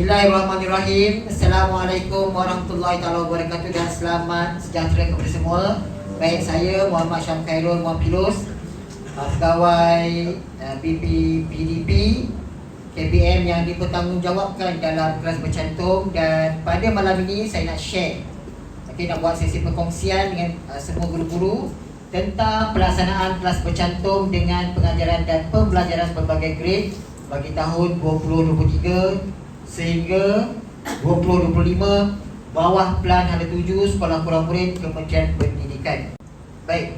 Bismillahirrahmanirrahim. Assalamualaikum warahmatullahi wabarakatuh dan selamat sejahtera kepada semua. Baik, saya Muhammad Syam Khairul Muhammad pegawai BP PDP KBM yang dipertanggungjawabkan dalam kelas bercantum, dan pada malam ini saya nak share, nak buat sesi perkongsian dengan semua guru-guru tentang pelaksanaan kelas bercantum dengan pengajaran dan pembelajaran berbagai grade bagi tahun 2023 sehingga 2025 bawah Plan Hala 7 Sekolah Kurang Murid Kementerian Pendidikan. Baik,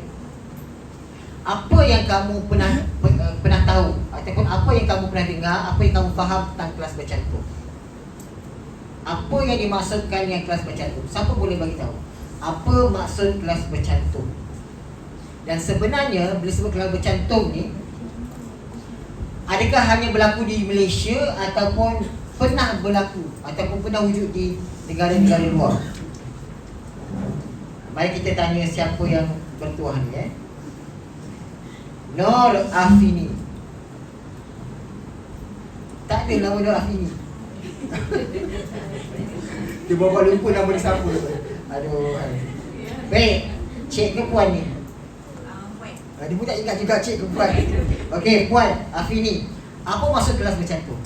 apa yang kamu pernah tahu ataupun apa yang kamu pernah dengar, apa yang kamu faham tentang kelas bercantum? Apa yang dimaksudkan dengan kelas bercantum? Siapa boleh bagi tahu apa maksud kelas bercantum? Dan sebenarnya bila sebut kelas bercantum ni, adakah hanya berlaku di Malaysia ataupun pernah berlaku ataupun pernah wujud di negara-negara luar? Mari kita tanya siapa yang bertuah ni. Nur Afini. Tak ada nama Nur Afini. Dia bawa lupa nama dia siapa. Aduh. Baik, cik ke puan ni? Dia pun tak ingat juga cik ke puan. Okey, puan Afini, apa maksud kelas bercantum?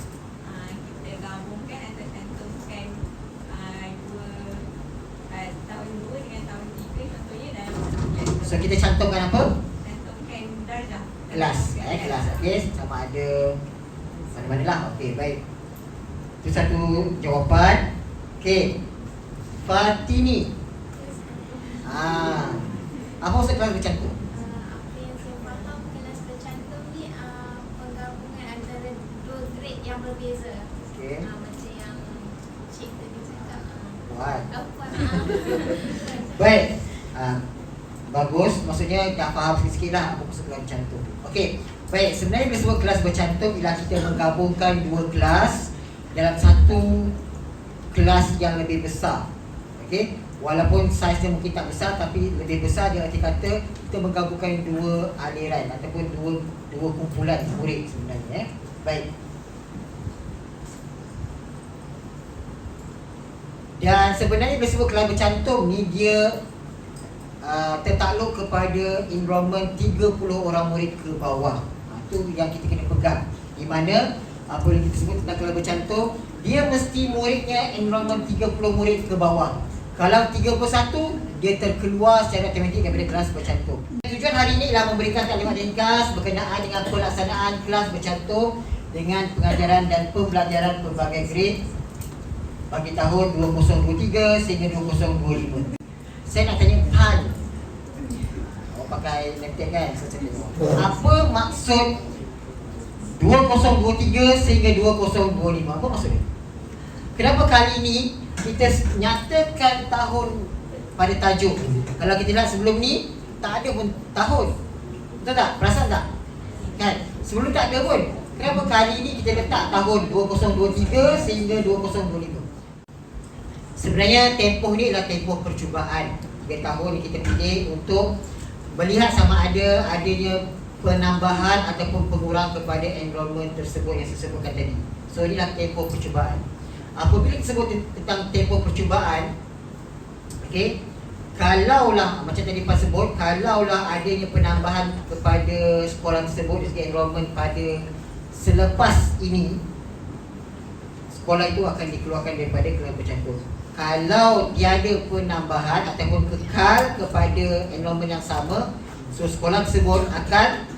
Kita gabungkan atau cantumkan tahun 2 dengan tahun 3 contohnya dalam satu. So kita cantumkan apa? Cantumkan darjah Kelas, kelas. Okey, sama ada mana-mana lah. Okey, baik. Itu satu jawapan. Okey. Fatini. Apa maksud kelas bercantum? Apa yang saya faham, kelas bercantum ni penggabungan antara dua grade yang berbeza. Okey. Macam yang cik tadi cakap. Puan. Puan. Baik. Bagus, maksudnya dah faham sikit lah apa maksud kelas bercantum. Okey, baik, sebenarnya bila sebut kelas bercantum ialah kita menggabungkan dua kelas dalam satu kelas yang lebih besar. Okey, walaupun saiznya mungkin tak besar tapi lebih besar, dia arti kata kita menggabungkan dua aliran ataupun dua kumpulan murid sebenarnya. Baik. Dan sebenarnya bila sebut kelas bercantum ni, dia tertakluk kepada enrollment 30 orang murid ke bawah. Itu yang kita kena pegang. Di mana apabila kita sebut tentang kelas bercantum, dia mesti muridnya enrollment 30 murid ke bawah. Kalau 31, dia terkeluar secara automatik daripada kelas bercantum. Tujuan hari ini ialah memberikan taklimat ringkas berkenaan dengan pelaksanaan kelas bercantum dengan pengajaran dan pembelajaran berbagai grade bagi tahun 2023 sehingga 2025. Saya nak tanya Pan. Pakai laptop kan? Apa maksud 2023 sehingga 2025? Apa maksudnya? Kenapa kali ini kita nyatakan tahun pada tajuk? Kalau kita lihat sebelum ni, tak ada pun tahun. Betul tak? Perasan tak? Kan? Sebelum tak ada pun. Kenapa kali ini kita letak tahun 2023 sehingga 2025? Sebenarnya tempoh ni adalah tempoh percubaan. 3 tahun yang kita pilih untuk melihat sama ada adanya penambahan ataupun pengurangan kepada enrollment tersebut yang saya sebutkan tadi. So inilah tempoh percubaan. Apabila kita sebut tentang tempoh percubaan, okey, kalaulah macam tadi Pak sebut, kalaulah adanya penambahan kepada sekolah tersebut dari segi enrollment pada selepas ini, sekolah itu akan dikeluarkan daripada kelas bercantum. Kalau tiada penambahan ataupun kekal kepada enrollment yang sama, so sekolah tersebut akan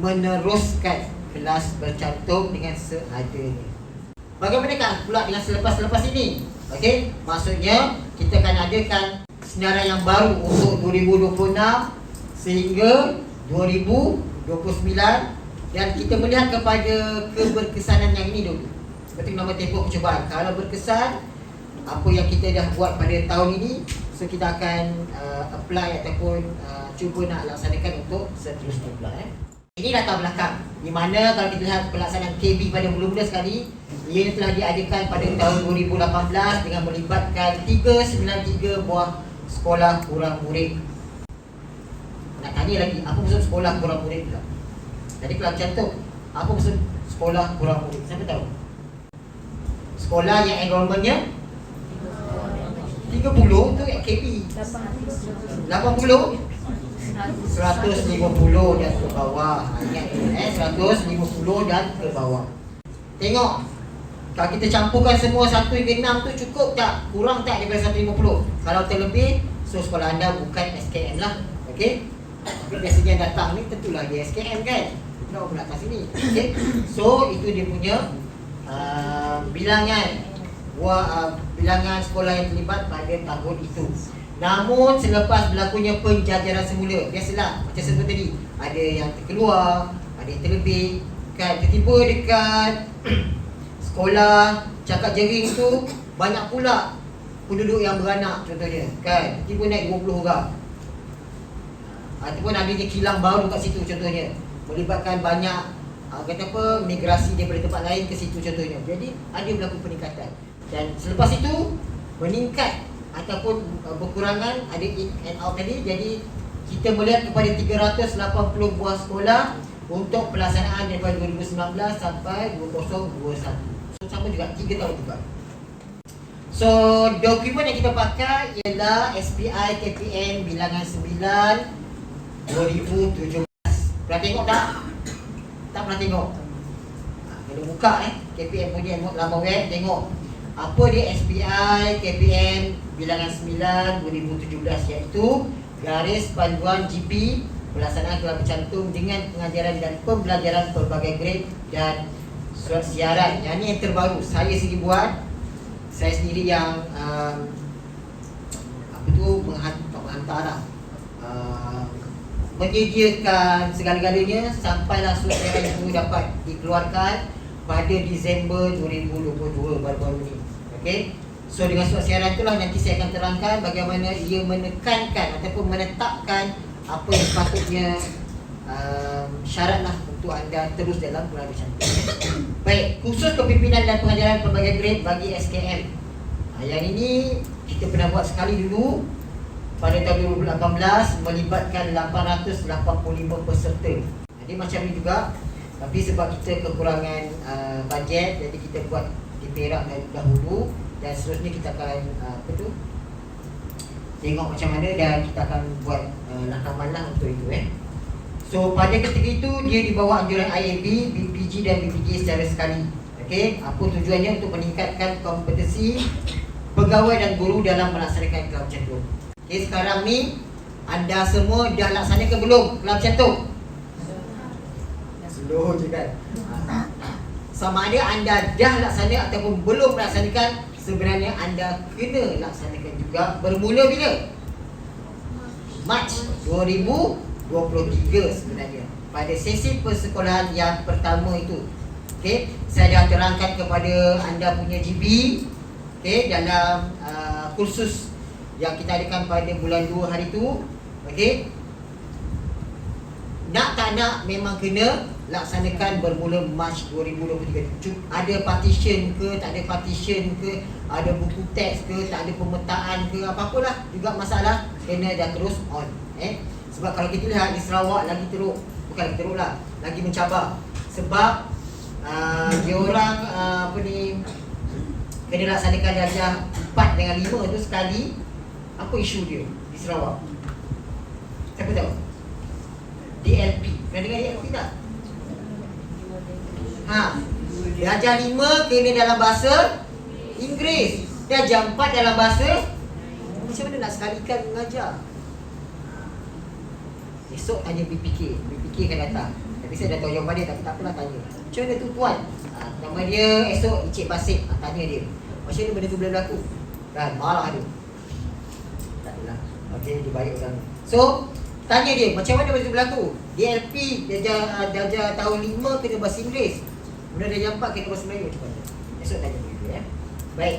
meneruskan kelas bercantum dengan seadanya. Bagaimanakah pula dengan selepas-selepas ini? Okey, maksudnya kita akan adakan senarai yang baru untuk 2026 sehingga 2029, dan kita melihat kepada keberkesanan yang ini dulu. Seperti nama tempoh percubaan. Kalau berkesan apa yang kita dah buat pada tahun ini, so kita akan apply ataupun cuba nak laksanakan untuk seterusnya pula. Ini latar belakang di mana kalau kita lihat pelaksanaan KB pada mula-mula sekali, ia telah diadakan pada tahun 2018 dengan melibatkan 393 buah sekolah kurang murid. Nak tanya lagi, apa maksud sekolah kurang murid pula? Jadi kelas bercantum, apa maksud sekolah kurang murid? Siapa tahu? Sekolah yang enrollmentnya 30 tu KB. 80 150 dan ke bawah. Ingat 150 dan ke bawah. Tengok, kalau kita campurkan semua 1 hingga 6 tu cukup tak? Kurang tak daripada 150? Kalau terlebih, so sekolah anda bukan SKM lah. Okey? Tapi biasanya yang datang ni tentulah dia SKM kan? Kita pun datang sini. Okey? So itu dia punya bilangan sekolah yang terlibat pada tahun itu. Namun selepas berlakunya penjajaran semula, biasalah macam seperti tadi, ada yang terkeluar, ada yang terlebih kan, tiba-tiba dekat sekolah cakap jering tu banyak pula penduduk yang beranak contohnya kan, tiba naik 20 orang. Ataupun adanya kilang baru kat situ contohnya, melibatkan banyak kata apa, migrasi daripada tempat lain ke situ contohnya. Jadi ada berlaku peningkatan. Dan selepas itu meningkat ataupun berkurangan, ada in and out tadi. Jadi kita melihat kepada 380 buah sekolah untuk pelaksanaan daripada 2019 sampai 2021. So sama juga 3 tahun juga. So dokumen yang kita pakai ialah SPI KPM bilangan 9 2017. Pernah tengok tak? Tak pernah tengok. Kena buka KPM punya laman web, tengok apa dia SPI KPM bilangan 9 2017, iaitu garis panduan GP pelaksanaan kelas bercantum dengan pengajaran dan pembelajaran pelbagai grade dan surat siaran. Yang ni yang terbaru, saya sendiri buat. Saya sendiri yang menghantar menyediakan segala-galanya sampailah surat siaran itu dapat dikeluarkan pada Disember 2022 baru-baru ni. Okey. So dengan surat siaran itulah nanti saya akan terangkan bagaimana ia menekankan ataupun menetapkan apa yang sepatutnya syaratlah untuk anda terus dalam kelas bercantum. Baik, khusus kepimpinan dan pengajaran pelbagai grade bagi SKM. Yang ini kita pernah buat sekali dulu pada tahun 2018, melibatkan 885 peserta. Jadi macam ni juga, tapi sebab kita kekurangan bajet, jadi kita buat di Perak dahulu, dan seterusnya kita akan tengok macam mana dan kita akan buat rakaman lah untuk itu. So pada ketika itu dia di bawah anjuran IAB, BPG dan BPJ secara sekali. Okey, apa tujuannya? Untuk meningkatkan kompetensi pegawai dan guru dalam melaksanakan kelas bercantum. Okey, sekarang ni anda semua dah laksanakan belum kelas bercantum? Slow je kan. Sama ada anda dah laksana ataupun belum melaksanakan, sebenarnya anda kena laksanakan juga. Bermula bila? Mac 2023 sebenarnya, pada sesi persekolahan yang pertama itu. Okey, saya dah terangkan kepada anda punya GB, okey, dalam kursus yang kita adakan pada bulan 2 hari tu. Okey, nak tak nak memang kena laksanakan bermula Mac 2023. Ada partition ke, tak ada partition ke, ada buku teks ke, tak ada pemetaan ke, apa-apalah juga masalah, kena dah terus on. Sebab kalau kita lihat di Sarawak lagi teruk, bukan teruk lah, lagi mencabar. Sebab dia orang kena laksanakan darjah 4 dengan 5 tu sekali. Apa isu dia di Sarawak? Siapa tahu? DLP. Pernah dengar DLP tak? Darjah 5 kena dalam bahasa Inggeris, darjah 4 dalam bahasa. Macam mana nak sekalikan mengajar? Esok tanya BPK akan datang. Tapi saya dah tahu jawapan dia, tapi tak apalah tanya. Macam mana tu tuan? Nama dia esok Encik Basit. Tanya dia, macam mana benda tu boleh berlaku? Kan, marah dia. Tak adalah. Okey, dia baik orang. So, tanya dia, macam mana benda tu berlaku? DLP, darjah tahun 5 kena bahasa Inggeris, kemudian darjah 4 kena bahasa Melayu, macam mana? Esok tanya dia. Baik.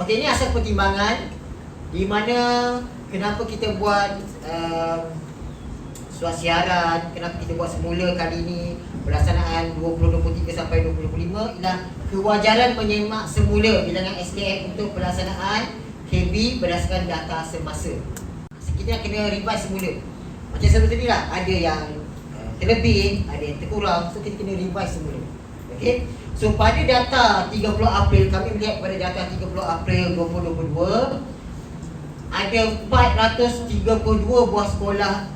Okey, ini asal pertimbangan di mana kenapa kita buat surat siaran, kenapa kita buat semula kali ini pelaksanaan 2023 sampai 2025, ialah kewajaran menyemak semula bilangan SKM untuk pelaksanaan KB berdasarkan data semasa. Kita kena revise semula. Macam seperti tadi lah, ada yang terlebih, ada yang terkurang, so kita kena revise semula. Okey. So pada data 30 April, kami melihat pada data 30 April 2022, ada 432 buah sekolah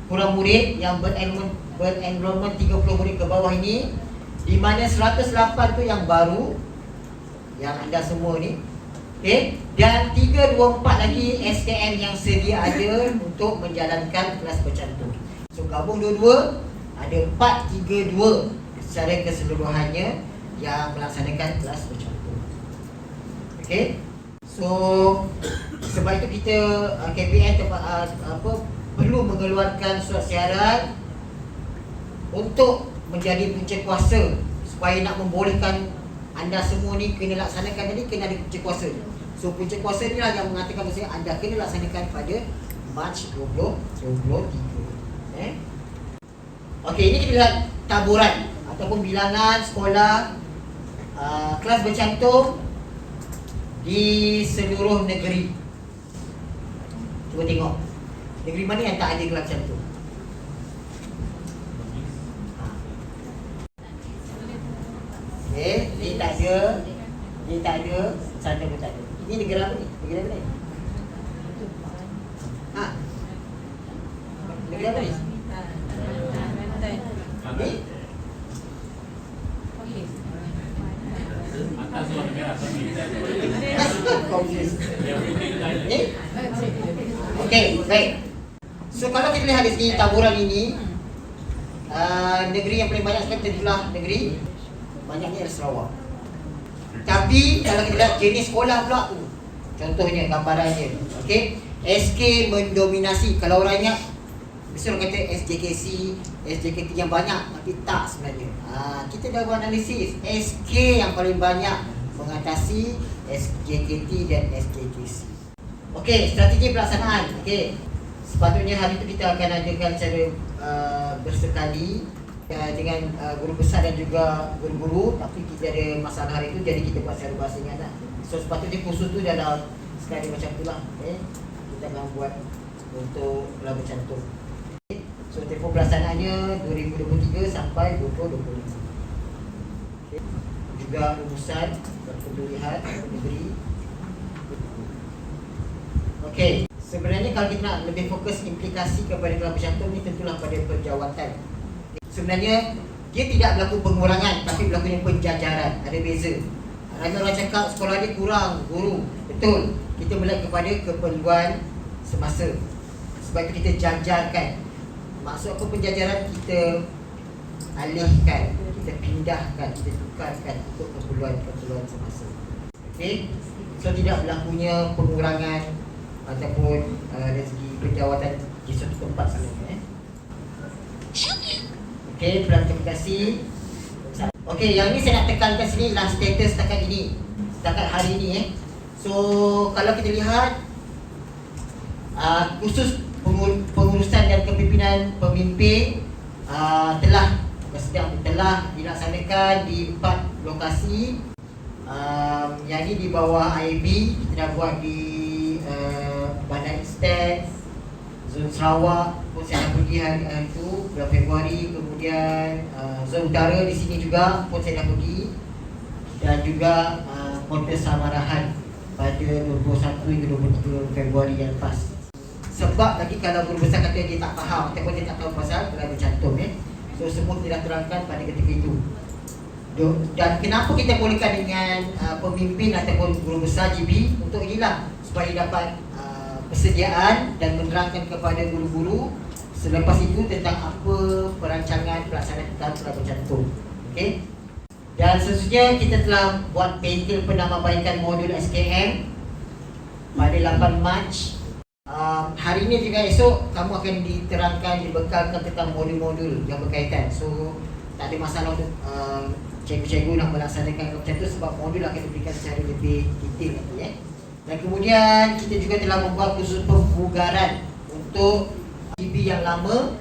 kurang murid yang berenrollment 30 murid ke bawah ini, di mana 108 tu yang baru, yang anda semua ni. Okay? Dan 324 lagi SKM yang sedia ada untuk menjalankan kelas bercantum. So gabung dua-dua, ada 432 secara keseluruhannya yang melaksanakan kelas bercantum. Okay? So sebab itu kita KPN perlu mengeluarkan surat siaran untuk menjadi punca kuasa supaya nak membolehkan anda semua ni kena laksanakan tadi, kena ada punca kuasa. So punca kuasa ni lah yang mengatakan bahawa anda kena laksanakan pada Mac 2023. Okey, ini kita lihat taburan ataupun bilangan sekolah kelas bercantum di seluruh negeri. Cuba tengok negeri mana yang tak ada kelas bercantum. Dia tak ada, sana pun tak ada. Ini negara apa ni? Negara apa ni? Negara apa ni? Ni? Ni? Okey, baik. So kalau kita lihat di sini taburan ini, negeri yang paling banyak sekali tentulah negeri banyaknya adalah Sarawak. Tapi kalau kita lihat jenis sekolah pula tu, contohnya gambarannya, okey, SK mendominasi. Kalau orangnya mesti orang kata SJKC, SJKT yang banyak, tapi tak sebenarnya. Kita dah buat analisis, SK yang paling banyak mengatasi SJKT dan SJKC. Okey, strategi pelaksanaan. Okey, sepatutnya hari itu kita akan adakan secara bersekali dengan guru besar dan juga guru-guru, tapi kita ada masalah hari itu, jadi kita buat secara berbasingan lah. So sepatutnya kursus tu dalam sekali macam tu lah. Kita akan buat untuk kelas bercantum. So tempoh pelaksanaannya 2023 sampai 2025. Juga rumusan dan pemilihan negeri. Okey, sebenarnya kalau kita nak lebih fokus implikasi kepada kelas bercantum ni, tentulah pada penjawatan. Sebenarnya dia tidak berlaku pengurangan, tapi berlakunya penjajaran. Ada beza. Ramai orang cakap sekolah ni kurang guru. Betul. Kita melihat kepada keperluan semasa. Sebab itu kita jajarkan. Maksud apa penjajaran? Kita alihkan, kita pindahkan, kita tukarkan untuk keperluan semasa. Okey? So tidak berlakunya pengurangan ataupun dari segi penjawatan di suatu tempat sana. Okey, planifikasi. Okey, yang ni saya nak tekankan sini lah status setakat ini, setakat hari ini. So kalau kita lihat khusus pengurusan dan kepimpinan pemimpin telah dilaksanakan di 4 lokasi. Yang ni di bawah IAB, kita dah buat di Bandar Instead, Zon Sarawak pun saya dah pergi hari itu bulan Februari. Kemudian Zon Utara di sini juga pun saya dah pergi, dan juga Kota Samarahan pada 21 hingga 23 Februari yang lepas. Sebab lagi kalau guru besar kata dia tak faham ataupun dia tak tahu pasal kelas bercantum, so semua tidak terangkan pada ketika itu. Dan kenapa kita bolehkan dengan pemimpin ataupun guru besar GB untuk inilah, supaya dapat persediaan dan menerangkan kepada guru-guru selepas itu tentang apa perancangan pelaksanaan kelas bercantum. Okey. Dan seterusnya kita telah buat pentil penambahbaikan modul SKM pada 8 Mac. Hari ini juga esok kamu akan diterangkan, dibekalkan tentang modul-modul yang berkaitan. So tak ada masalah untuk cikgu-cikgu nak melaksanakan macam tu, sebab modul akan diberikan secara lebih detail nanti. Dan kemudian kita juga telah membuat kursus pembugaran untuk GB yang lama,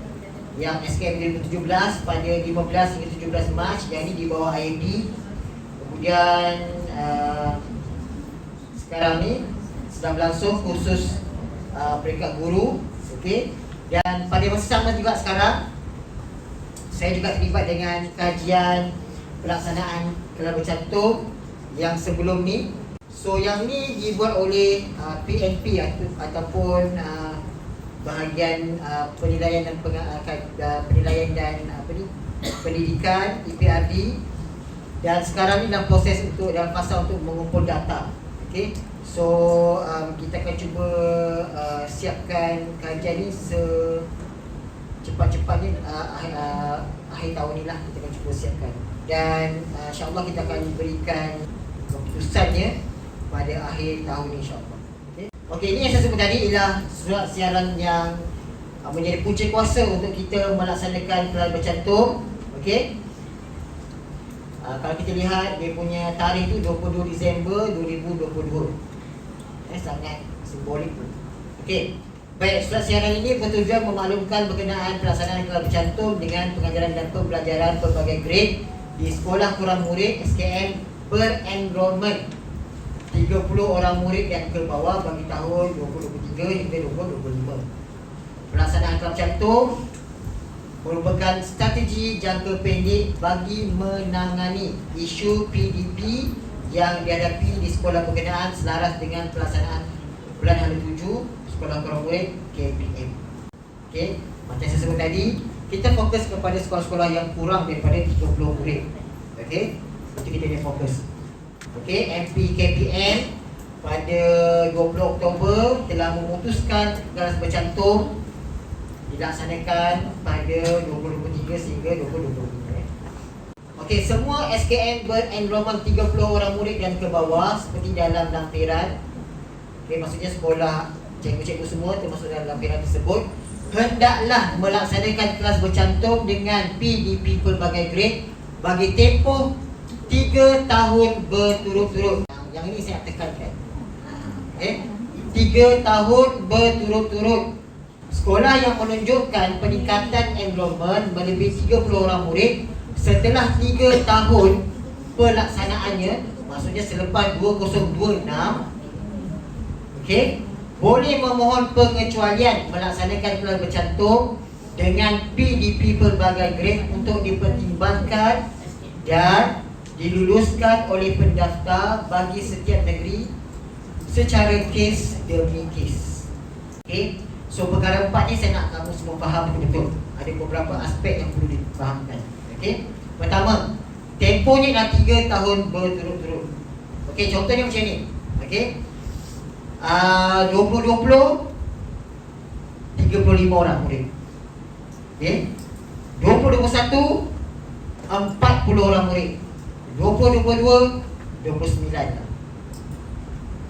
yang SKM 2017 pada 15 hingga 17 Mac, yang ini di bawah IAB. Kemudian sekarang ni sedang berlangsung kursus peringkat guru. Okey. Dan pada masa sama juga sekarang saya juga terlibat dengan kajian pelaksanaan kelas bercantum yang sebelum ni. So yang ni dibuat oleh PNP ataupun bahagian penilaian dan penilaian dan pendidikan EPRD, dan sekarang ni dalam proses dalam fasa untuk mengumpul data. Okey. So kita akan cuba siapkan kajian ni secepat-cepatnya akhir tahun ni lah kita akan cuba siapkan, dan insya-Allah kita akan berikan keputusannya pada akhir tahun ni insya-Allah. Okey, ini yang saya sebut tadi ialah surat siaran yang menjadi punca kuasa untuk kita melaksanakan kelas bercantum. Okey. Kalau kita lihat dia punya tarikh tu 22 Disember 2022. Sangat simbolik pun. Okey. Baik, surat siaran ini bertujuan memaklumkan berkenaan pelaksanaan kelas bercantum dengan pengajaran dan pembelajaran pelbagai grade di sekolah kurang murid SKM berenrollment 30 orang murid dan ke bawah bagi tahun 2023 hingga 2025. Pelaksanaan kelas bercantum merupakan strategi jangka pendek bagi menangani isu PDP yang dihadapi di sekolah berkenaan selaras dengan pelaksanaan bulan Hala 7 sekolah kurang murid KPM. Okey, macam saya sebut tadi, kita fokus kepada sekolah-sekolah yang kurang daripada 30 murid. Okey, itu kita punya fokus. Okey, MP KPM pada 20 Oktober telah memutuskan kelas bercantum dilaksanakan pada 2023 sehingga 2025. Okey, semua SKM berenrollment 30 orang murid dan ke bawah seperti dalam lampiran. Okey, maksudnya sekolah cikgu-cikgu semua termasuk dalam lampiran tersebut hendaklah melaksanakan kelas bercantum dengan PDP pelbagai grade bagi tempoh 3 tahun berturut-turut. Yang ini saya tekankan. Okey, 3 tahun berturut-turut. Sekolah yang menunjukkan peningkatan enrollment melebihi 30 orang murid setelah 3 tahun pelaksanaannya, maksudnya selepas 2026, okey, boleh memohon pengecualian melaksanakan kelas bercantum dengan PDP pelbagai grade untuk dipertimbangkan dan diluluskan oleh pendaftar bagi setiap negeri secara kes demi kes. Okey, so perkara 4 ni saya nak kamu semua faham betul-betul. Ada beberapa aspek yang perlu difahamkan. Okey, pertama, tempohnya dah 3 tahun berturut-turut. Okey, contohnya macam ni. Okey, 2020 35 orang murid. Okey, 2021 40 orang murid. 2022 29 lah.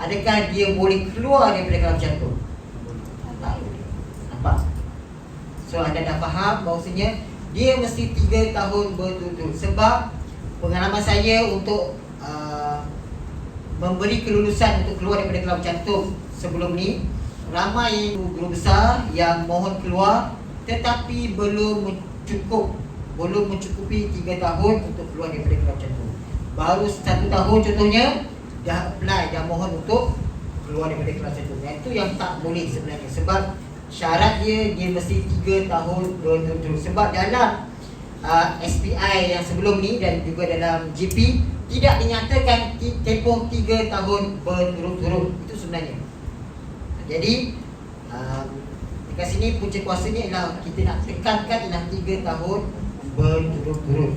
Adakah dia boleh keluar daripada kelas bercantum? Tak boleh. Nampak? So anda dah faham bahawasanya dia mesti 3 tahun berturut-turut. Sebab pengalaman saya untuk memberi kelulusan untuk keluar daripada kelas bercantum sebelum ni, ramai guru besar yang mohon keluar tetapi belum mencukupi 3 tahun untuk keluar daripada kelas bercantum. Baru 1 tahun contohnya dah apply, dah mohon untuk keluar daripada kelas bercantum. Itu yang tak boleh sebenarnya, sebab syarat dia mesti 3 tahun berturut-turut. Sebab dalam SPI yang sebelum ni dan juga dalam GP tidak dinyatakan tempoh 3 tahun berturut-turut. Itu sebenarnya. Jadi dekat sini punca kuasanya ialah kita nak tekankan ialah 3 tahun berturut-turut.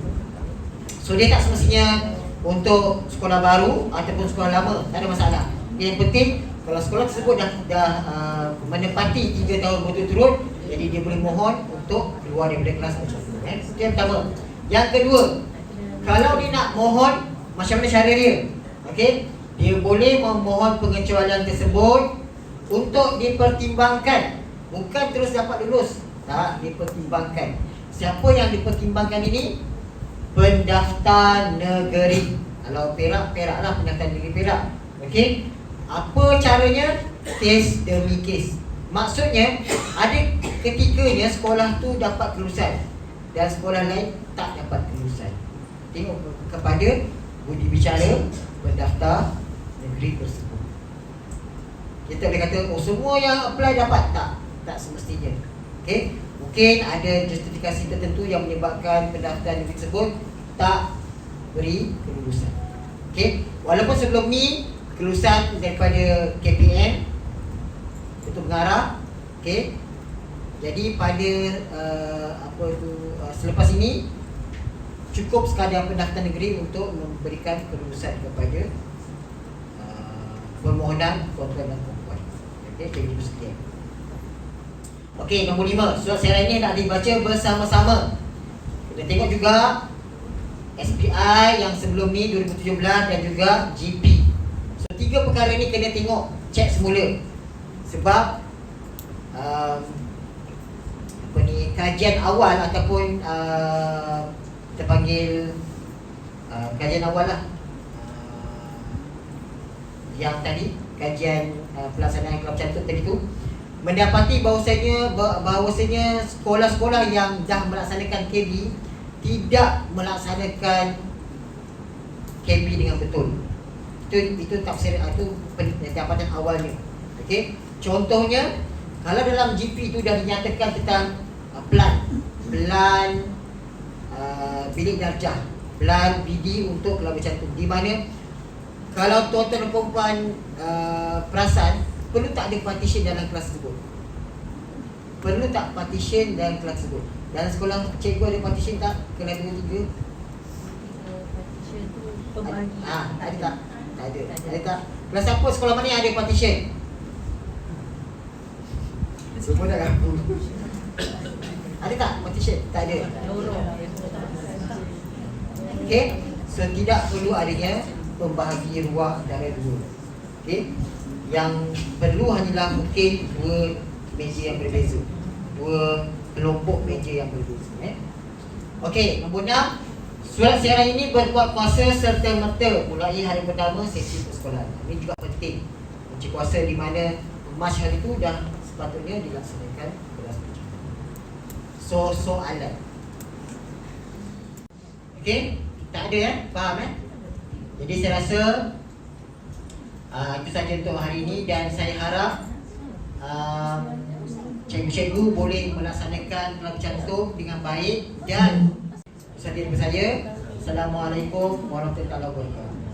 So dia tak semestinya untuk sekolah baru ataupun sekolah lama, tak ada masalah. Yang penting kalau sekolah tersebut dah menepati 3 tahun berturut-turut, jadi dia boleh mohon untuk keluar daripada kelas bercantum. Itu yang pertama. Yang kedua, kalau dia nak mohon, macam mana cara dia? Okey, dia boleh memohon pengecualian tersebut untuk dipertimbangkan, bukan terus dapat lulus. Tak, dipertimbangkan. Siapa yang dipertimbangkan ini? Pendaftar negeri. Kalau Perak, Perak lah pendaftar negeri Perak. Okey, apa caranya? Kes demi kes. Maksudnya ada ketikanya sekolah tu dapat kelulusan dan sekolah lain tak dapat kelulusan. Tengok kepada budi bicara pendaftar negeri tersebut. Kita boleh kata, oh semua yang apply dapat. Tak semestinya. Okey, mungkin ada justifikasi tertentu yang menyebabkan pendaftar negeri tersebut tak beri kelulusan. Okey, walaupun sebelum ni kelulusan daripada KPM untuk pengarah. Okey. Jadi pada selepas ini cukup sekadar pendaftar negeri untuk memberikan kelulusan kepada permohonan tuan-tuan dan puan-puan. Okey, jadi itu sekian. Okey, nombor 5. Surat serai ini nak dibaca bersama-sama. Kita tengok juga SPI yang sebelum ni 2017 dan juga GP. So 3 perkara ni kena tengok, cek semula. Sebab kajian awal ataupun kita panggil kajian awal lah, yang tadi kajian pelaksanaan kelab cantum tadi tu mendapati bahawasanya sekolah-sekolah yang dah melaksanakan KB tidak melaksanakan KB dengan betul. Itu tafsir, itu pendapatan awalnya. Okey, contohnya kalau dalam GP itu dah dinyatakan tentang plan bilik darjah, plan BD untuk kelab cantum, di mana kalau tuan-tuan dan perempuan perasan, perlu tak ada partition dalam kelas tersebut? Perlu tak partition dalam kelas tersebut? Dalam sekolah cikgu ada partition tak? Kelas 2, 3? Partition tu pembagi. Ada tak? Tak ada. Ada tak? Kelas apa, sekolah mana yang ada partition? Semua dah ngaku. Ada tak partition? Tak ada. Okey, so tidak perlu adanya pembahagi ruang antara dua. Okey, yang perlu hanyalah mungkin 2 meja yang berbeza, 2 kelompok meja yang berbeza. Okey, nombor 6. Surat siaran ini berkuat kuasa serta-merta mulai hari pertama sesi persekolahan. Ini juga penting. Kunci kuasa di mana Mac hari itu dah sepatutnya dilaksanakan kelas pertama. Soalan. Okey, tak ada faham Jadi saya rasa itu saja untuk hari ini, dan saya harap cikgu-cikgu boleh melaksanakan kelab cantum dengan baik. Dan itu saja daripada saya. Assalamualaikum warahmatullahi wabarakatuh.